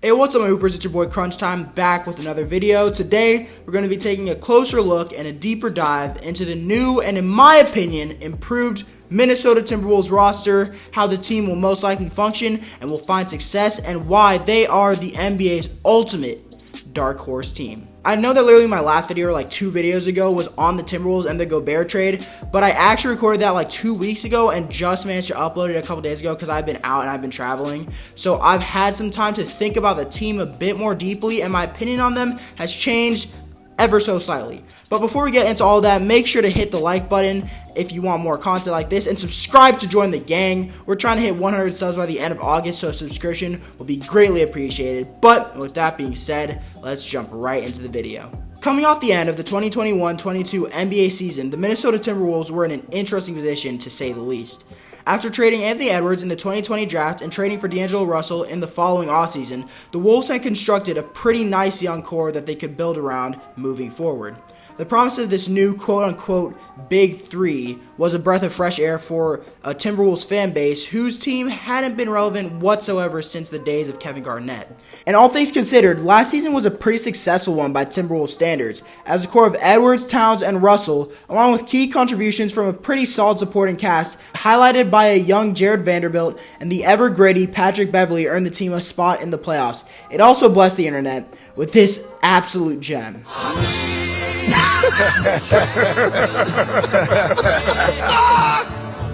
Hey, what's up my Hoopers, it's your boy Crunch Time back with another video. Today, we're going to be taking a closer look and a deeper dive into the new and in my opinion, improved Minnesota Timberwolves roster, how the team will most likely function and will find success, and why they are the NBA's ultimate dark horse team. I know that literally my last video, like 2 videos ago, was on the Timberwolves and the Gobert trade, but I actually recorded that like 2 weeks ago and just managed to upload it a couple days ago because I've been out and I've been traveling. So I've had some time to think about the team a bit more deeply, and my opinion on them has changed ever so slightly. But before we get into all that, make sure to hit the like button if you want more content like this, and subscribe to join the gang. We're trying to hit 100 subs by the end of August, so a subscription will be greatly appreciated. But with that being said, let's jump right into the video. Coming off the end of the 2021-22 NBA season, the Minnesota Timberwolves were in an interesting position to say the least. After trading Anthony Edwards in the 2020 draft and trading for D'Angelo Russell in the following offseason, the Wolves had constructed a pretty nice young core that they could build around moving forward. The promise of this new quote-unquote Big Three was a breath of fresh air for a Timberwolves fan base whose team hadn't been relevant whatsoever since the days of Kevin Garnett. And all things considered, last season was a pretty successful one by Timberwolves standards, as a core of Edwards, Towns, and Russell, along with key contributions from a pretty solid supporting cast, highlighted by a young Jared Vanderbilt and the ever-gritty Patrick Beverley, earned the team a spot in the playoffs. It also blessed the internet with this absolute gem.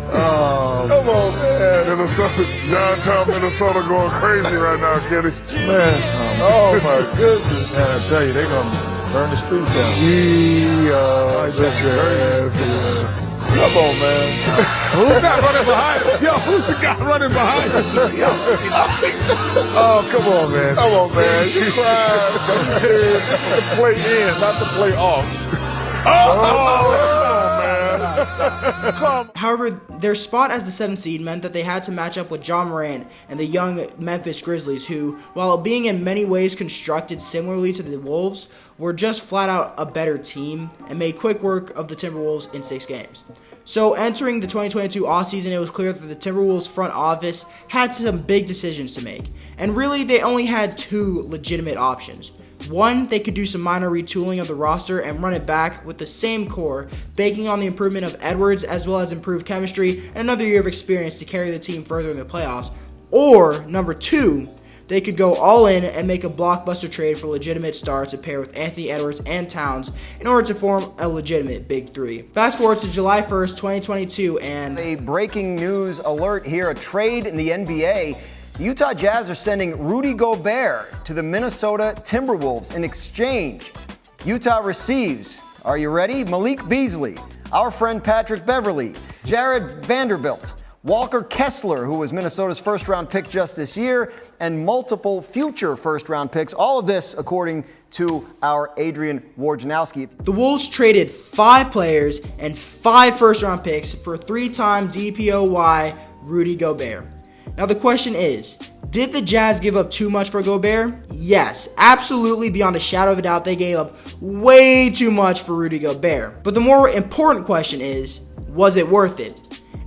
Oh, come on, man. Minnesota, downtown Minnesota going crazy right now, Kenny. Man, oh my goodness. Man, I tell you, they're going to burn the streets down. Such a Come on, man. Who's that running behind him? Yo, who's the guy running behind him? Oh, come on, man. Come on, man. You cried, but you said the play in, not the play off. However, their spot as the 7th seed meant that they had to match up with John Morant and the young Memphis Grizzlies, who, while being in many ways constructed similarly to the Wolves, were just flat out a better team and made quick work of the Timberwolves in 6 games. So entering the 2022 offseason, it was clear that the Timberwolves front office had some big decisions to make, and really they only had 2 legitimate options. One, they could do some minor retooling of the roster and run it back with the same core, banking on the improvement of Edwards as well as improved chemistry and another year of experience to carry the team further in the playoffs. Or, number 2, they could go all in and make a blockbuster trade for legitimate stars to pair with Anthony Edwards and Towns in order to form a legitimate Big Three. Fast forward to July 1st, 2022, and a breaking news alert here, a trade in the NBA. The Utah Jazz are sending Rudy Gobert to the Minnesota Timberwolves in exchange. Utah receives, are you ready? Malik Beasley, our friend Patrick Beverley, Jared Vanderbilt, Walker Kessler, who was Minnesota's first-round pick just this year, and multiple future first-round picks. All of this according to our Adrian Wojnarowski. The Wolves traded 5 players and 5 first-round picks for 3-time DPOY Rudy Gobert. Now the question is, did the Jazz give up too much for Gobert? Yes, absolutely, beyond a shadow of a doubt, they gave up way too much for Rudy Gobert. But the more important question is, was it worth it?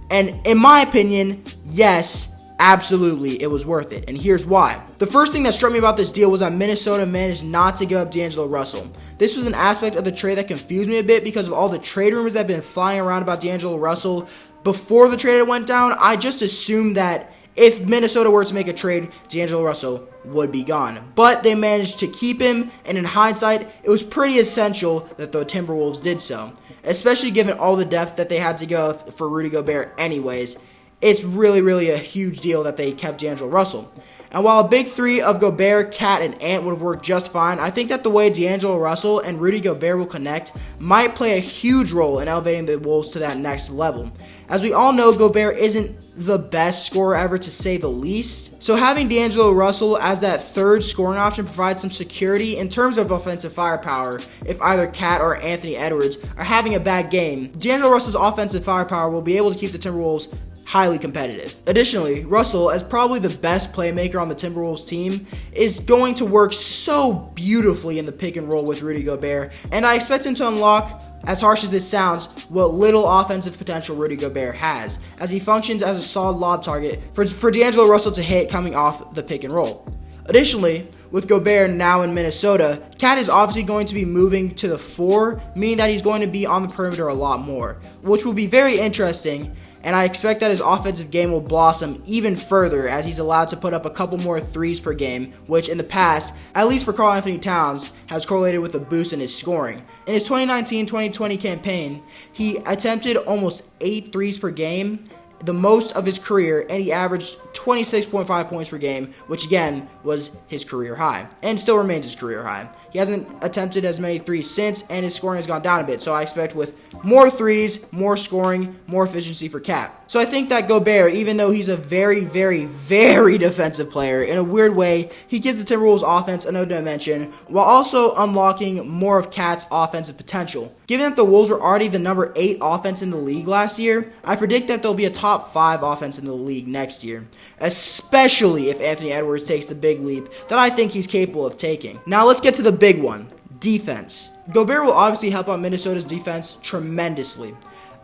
And in my opinion, yes, absolutely, it was worth it. And here's why. The first thing that struck me about this deal was that Minnesota managed not to give up D'Angelo Russell. This was an aspect of the trade that confused me a bit because of all the trade rumors that have been flying around about D'Angelo Russell. Before the trade went down, I just assumed that if Minnesota were to make a trade, D'Angelo Russell would be gone. But they managed to keep him, and in hindsight, it was pretty essential that the Timberwolves did so. Especially given all the depth that they had to go for Rudy Gobert anyways. It's really a huge deal that they kept D'Angelo Russell. And while a Big Three of Gobert, Cat, and Ant would have worked just fine, I think that the way D'Angelo Russell and Rudy Gobert will connect might play a huge role in elevating the Wolves to that next level. As we all know, Gobert isn't the best scorer ever, to say the least. So having D'Angelo Russell as that third scoring option provides some security in terms of offensive firepower. If either Cat or Anthony Edwards are having a bad game, D'Angelo Russell's offensive firepower will be able to keep the Timberwolves highly competitive. Additionally, Russell, as probably the best playmaker on the Timberwolves team, is going to work so beautifully in the pick and roll with Rudy Gobert, and I expect him to unlock, as harsh as this sounds, what little offensive potential Rudy Gobert has, as he functions as a solid lob target for D'Angelo Russell to hit coming off the pick and roll. Additionally, with Gobert now in Minnesota, Cat is obviously going to be moving to the 4, meaning that he's going to be on the perimeter a lot more, which will be very interesting, and I expect that his offensive game will blossom even further as he's allowed to put up a couple more threes per game, which in the past, at least for Karl Anthony Towns, has correlated with a boost in his scoring. In his 2019-2020 campaign, he attempted almost 8 threes per game, the most of his career, and he averaged 26.5 points per game, which again was his career high and still remains his career high. He hasn't attempted as many threes since, and his scoring has gone down a bit, so I expect with more threes, more scoring, more efficiency for Cat. So I think that Gobert, even though he's a very, very, very defensive player, in a weird way, he gives the Timberwolves offense another dimension while also unlocking more of Cat's offensive potential. Given that the Wolves were already the number 8 offense in the league last year, I predict that they'll be a top 5 offense in the league next year, especially if Anthony Edwards takes the big leap that I think he's capable of taking. Now let's get to the big one, defense. Gobert will obviously help out Minnesota's defense tremendously.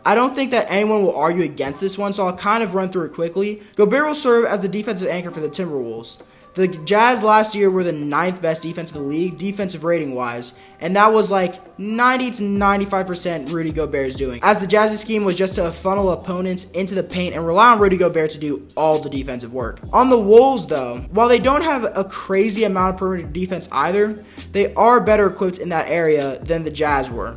I don't think that anyone will argue against this one, so I'll kind of run through it quickly. Gobert will serve as the defensive anchor for the Timberwolves. The Jazz last year were the 9th best defense in the league, defensive rating wise, and that was like 90 to 95% Rudy Gobert's doing, as the Jazz's scheme was just to funnel opponents into the paint and rely on Rudy Gobert to do all the defensive work. On the Wolves though, while they don't have a crazy amount of perimeter defense either, they are better equipped in that area than the Jazz were.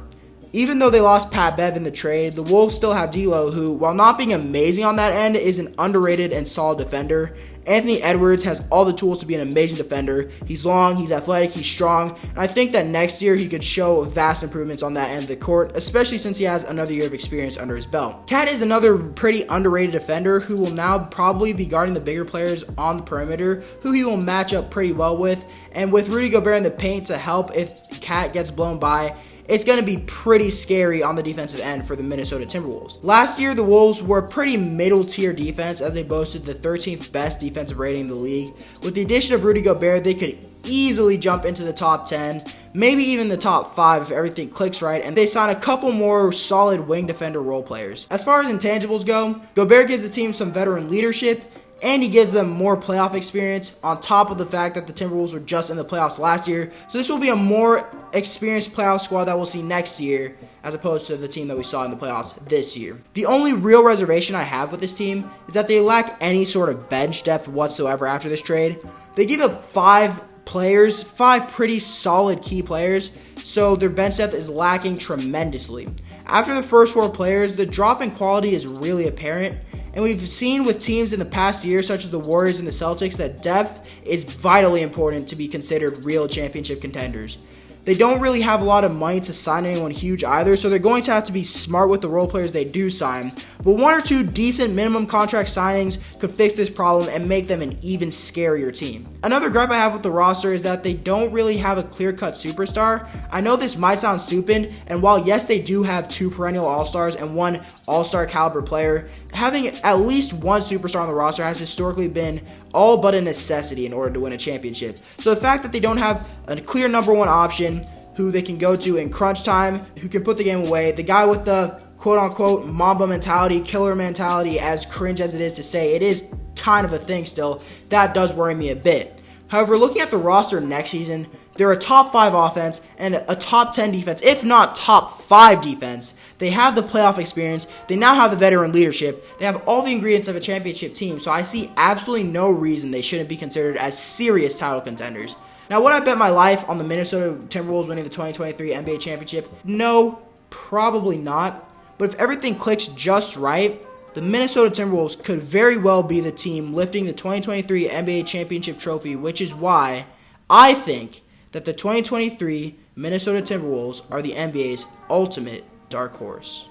Even though they lost Pat Bev in the trade, the Wolves still have D'Lo, who, while not being amazing on that end, is an underrated and solid defender. Anthony Edwards has all the tools to be an amazing defender. He's long, he's athletic, he's strong, and I think that next year he could show vast improvements on that end of the court, especially since he has another year of experience under his belt. Cat is another pretty underrated defender who will now probably be guarding the bigger players on the perimeter, who he will match up pretty well with, and with Rudy Gobert in the paint to help if Cat gets blown by, it's going to be pretty scary on the defensive end for the Minnesota Timberwolves. Last year, the Wolves were a pretty middle-tier defense as they boasted the 13th best defensive rating in the league. With the addition of Rudy Gobert, they could easily jump into the top 10, maybe even the top 5 if everything clicks right, and they sign a couple more solid wing defender role players. As far as intangibles go, Gobert gives the team some veteran leadership, and he gives them more playoff experience on top of the fact that the Timberwolves were just in the playoffs last year. So this will be a more experienced playoff squad that we'll see next year as opposed to the team that we saw in the playoffs this year. The only real reservation I have with this team is that they lack any sort of bench depth whatsoever after this trade. They give up 5 players, 5 pretty solid key players, so their bench depth is lacking tremendously. After the first 4 players, the drop in quality is really apparent, and we've seen with teams in the past year, such as the Warriors and the Celtics, that depth is vitally important to be considered real championship contenders. They don't really have a lot of money to sign anyone huge either, so they're going to have to be smart with the role players they do sign. But 1 or 2 decent minimum contract signings could fix this problem and make them an even scarier team. Another gripe I have with the roster is that they don't really have a clear-cut superstar. I know this might sound stupid, and while yes, they do have 2 perennial all-stars and 1 all-star caliber player, having at least 1 superstar on the roster has historically been all but a necessity in order to win a championship. So the fact that they don't have a clear number 1 option who they can go to in crunch time, who can put the game away, the guy with the quote-unquote Mamba mentality, killer mentality, as cringe as it is to say, it is kind of a thing still, that does worry me a bit. However, looking at the roster next season, they're a top 5 offense and a top 10 defense, if not top 5 defense. They have the playoff experience. They now have the veteran leadership. They have all the ingredients of a championship team, so I see absolutely no reason they shouldn't be considered as serious title contenders. Now, would I bet my life on the Minnesota Timberwolves winning the 2023 NBA championship? No, probably not. But if everything clicks just right, the Minnesota Timberwolves could very well be the team lifting the 2023 NBA championship trophy, which is why I think that the 2023 Minnesota Timberwolves are the NBA's ultimate dark horse.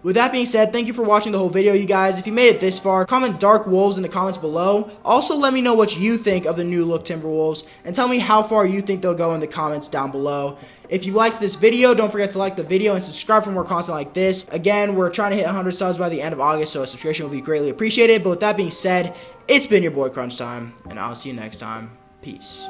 With that being said, thank you for watching the whole video, you guys. If you made it this far, comment Dark Wolves in the comments below. Also, let me know what you think of the new look Timberwolves, and tell me how far you think they'll go in the comments down below. If you liked this video, don't forget to like the video and subscribe for more content like this. Again, we're trying to hit 100 subs by the end of August, so a subscription will be greatly appreciated. But with that being said, it's been your boy Crunch Time, and I'll see you next time. Peace.